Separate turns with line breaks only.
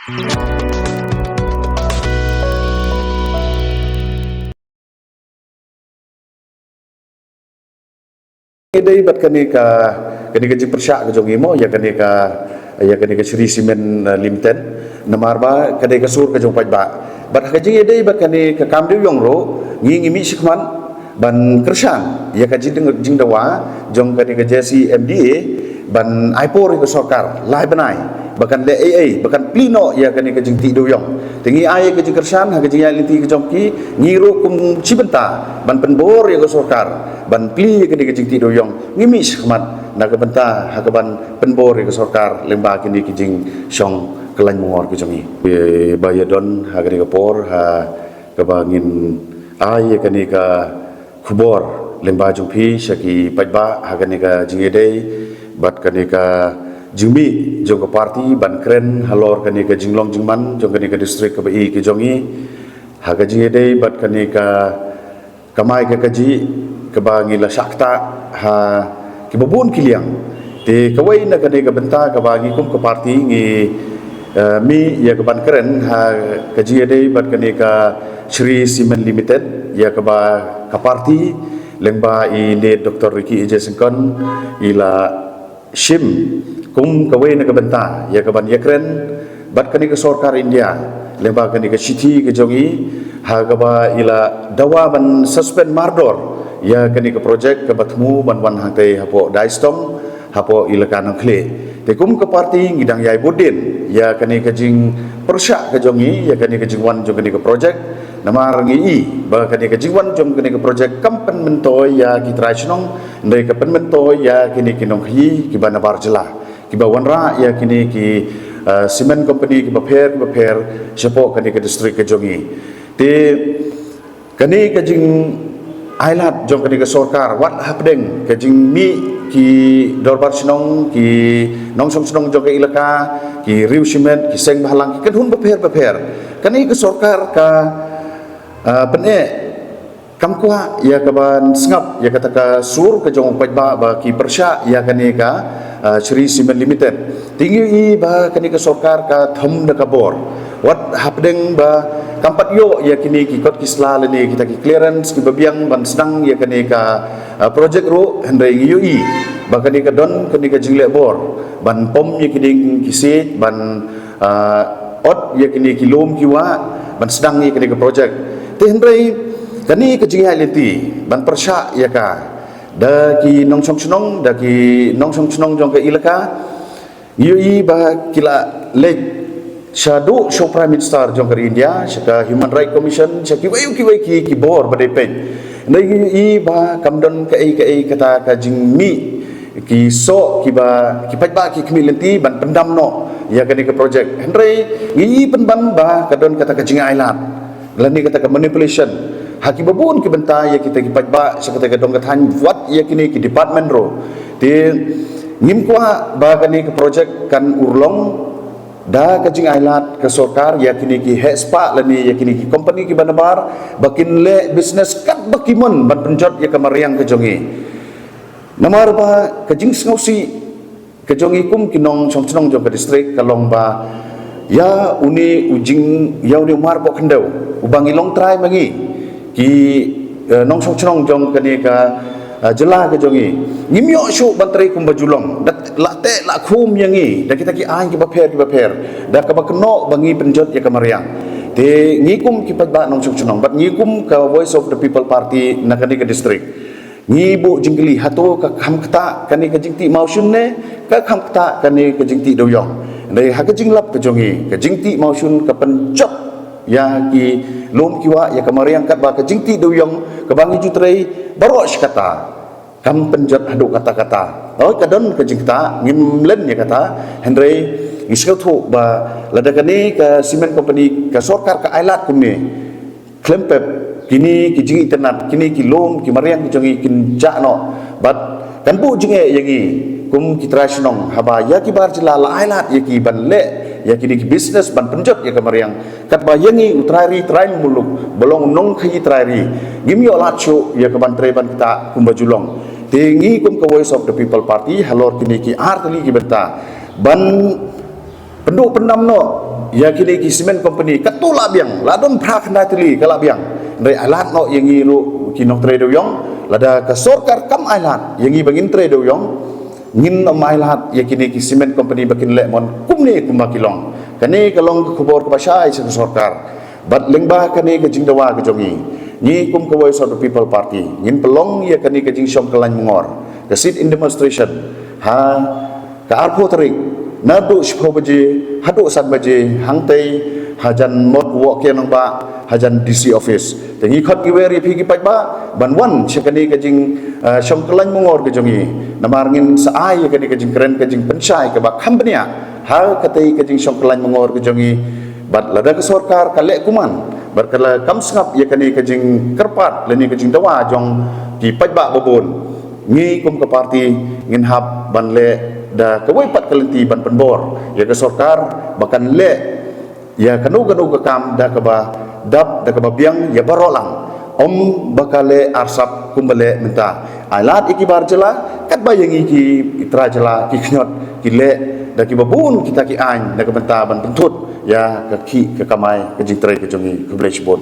Idai bat kani ka jipersyak ke jongimo ya kani ka Sri Simen Limited namar ba kani ka sur ka jong pajba bat ka jing idai bat kani ka kamdew yong ro ngi mi sikman ban kersang ya ka jing dawa jong kani ka JC MDA ban aipor ka sokar lai banai bahkan le AA bahkan plino ya kani ka jing ti do yong tingi ai ka jing kersang ha ka jing linti ka jong ki ngiro kum cibenta ban penbor ya ka sokar ban pli ke di jing ti do yong ngimi khmat na ka banta ha ka ban penbor ke sorkar lemba kini ki jing song kelai mongor ke jongi bayadon ha ka por ha ka bangin ai ka ni ka khubor lemba jong phi saki pajba ha ka ni ka jing edei bat ka ni ka jingmi jong ka parti ban kren halor ka ni ka jinglong jingman jong ka ni ka district ka bai ke jongi ha ka jing edei bat ka ni ka kamai ka kaji kebangi la sakta ha kibabun kiliang te kawai na kane ka benta kebangi kum ke parti ngi mi ya ke ban keren ha kaji ade bat kane ka Sri Simen Limited ya ke ba ka parti lengba i ne Dr. Ricky Ije Sengkon ila shim kum kawai na ka benta ya ke ban ya keren bat kane ka sorkar India lengba kane ka city ke jongi ha ka ba ila dawa ban suspend mardor ya kani ke projek ke batmu ban hangtai hapo daistong hapo ilakan khle te kum ke parti ngidang yai budin ya kani ke jing persyak ke jongi ya kani ke jingwan jong kani ke projek namar ngi ba kani ke jingwan jong kani ke projek kampen mentoy ya ki traisnong ndai ke pen mentoy ya kini kinong hi ki bana barjela ki bawanra ya kini ki cement company ki baper sepo kani ke distrik ke jongi te kani ke jing ailat jong kani ke sorkar wat hapdeng ke jing mi ki dorbar sinong ki nongsong sinong jong ke ilaka ki riu simen ki seng bahalang ki kadhun beper kani ke sorkar ka pene kamkwa ya kaban sngap ya kata ka sur ke jong pajba ba ki persya ya kani ka Sri Simen Limited tinggi i ba kani ke sorkar ka tham da kabor wat hapdeng ba kampat yo ya kini ki kot kisla leni kita ki clearance ki babiang ban senang ya kani ka project ro hendai ngi i ba kani ka don kani ka jingle bor ban pom ya kini ki sit ban ot ya kini ki lom ki wa ban senang ya kani ka project te hendai kani ka jingai lenti ban persya ya ka da ki nongsong chnong jong ka ilaka ngi i ba kila lek Shadow Show Prime Minister jong kari India, saka Human Rights Commission, saki wayu ki bor badai pen. Nai i ba kamdon ka kata ka jingmi ki so ki ba ki pajba ki kemilenti ban pendam no ya kani ke project. Hendrai i penban ba kadon kata ka jinga ailat. Lani kata ka manipulation. Haki babun ki benta ya kita ki pajba saka ka dong kathan buat ya kini ki department ro. Ti ngim kwa ba kani ke project kan urlong da ka jing ailat ka sorkar ya kini ki hespa lani ya kini ki company ki banabar bakin le business kat bakimun ban penjot ya kamariang ke jongi namar ba ka jing snausi ke jongi kum kinong chongchnong jong ka district kalong ba ya uni ujing ya uni mar bo khendau ubangi long trai mangi ki nong chongchnong jong kani ka jela ke jongi ngimyo syu bantrai kum bajulong dat late la khum yangi da kita ki ai ki baper da ka bakno bangi penjot ya kamariang te ngikum ki padba nong chunong bat ngikum ka Voice of the People Party nakani ka district ngibu jingli hato ka khamkta kani ka jingti mausun ne ka khamkta kani ka jingti doyong dai ha ka jinglap ka jongi ka jingti mausun ka penjot ya ki lom kiwa ya kamariang kat ba ka jingti doyong ka bangi jutrai barosh kata kam penjat hadu kata-kata oh kadon ke jingta ngimlen ya kata hendrai ngisau thu ba ladakani ka cement company ka sorkar ka ailat kumni klempep kini ki jing internet kini ki lom ki mariang ki jongi kin no bat kan bu jinge yangi kum ki trasnong haba ya ki bar jila la ailat ya ki banle ya kini ki business ban penjot ya kamariang kat ba yangi utrari train muluk bolong nong khayi trari gimyo lacho ya ka ban treban kita kumbajulong tingi kum ka Voice of the People Party halor kini ki artli ki benta ban penduk pendam no ya kini ki cement company katula biang ladon phra khna tili kala biang ndai alat no yang iru kinok trade yong lada ka sorkar kam alat yang i bangin trade yong ngin no mailat ya kini ki cement company bakin le mon kumni kumakilong kani kalong khubor ka basai sa sorkar bat lengba kani ka jingdawa ka jongi ni kum kawai so the people party ngin pelong ya kani ka jing som kalan mengor ka sit in demonstration ha ka arpo tarik nadu shpo baje hadu sat baje hangtai hajan mot wo ke nang ba hajan DC office tengi khot ki weri phi ki pai ba banwan chekani ka jing som kalan mengor ka jongi namar ngin sa ai ka ni ka jing keren ka jing pensai ka ba company ha katai ka jing som kalan mengor ka jongi bat lada ka sarkar ka le kuman berkala kam sngap ya kani ka jing kerpat leni ka jing dawa jong ki pai ba babon ngi kum ka parti ngin hab ban le da kawai pat kalenti ban penbor ya ka sarkar bahkan le ya kanu ka kam da ka ba dap da ka ba biang ya barolang om bakale arsap kumbale minta alat ikibar jela kat bayang iki itra jela ki knyot ki le da ki babun kita ki an da ka benta ban pentut ya ka ki ka kamai ka jitrai ka jongi ka blech bon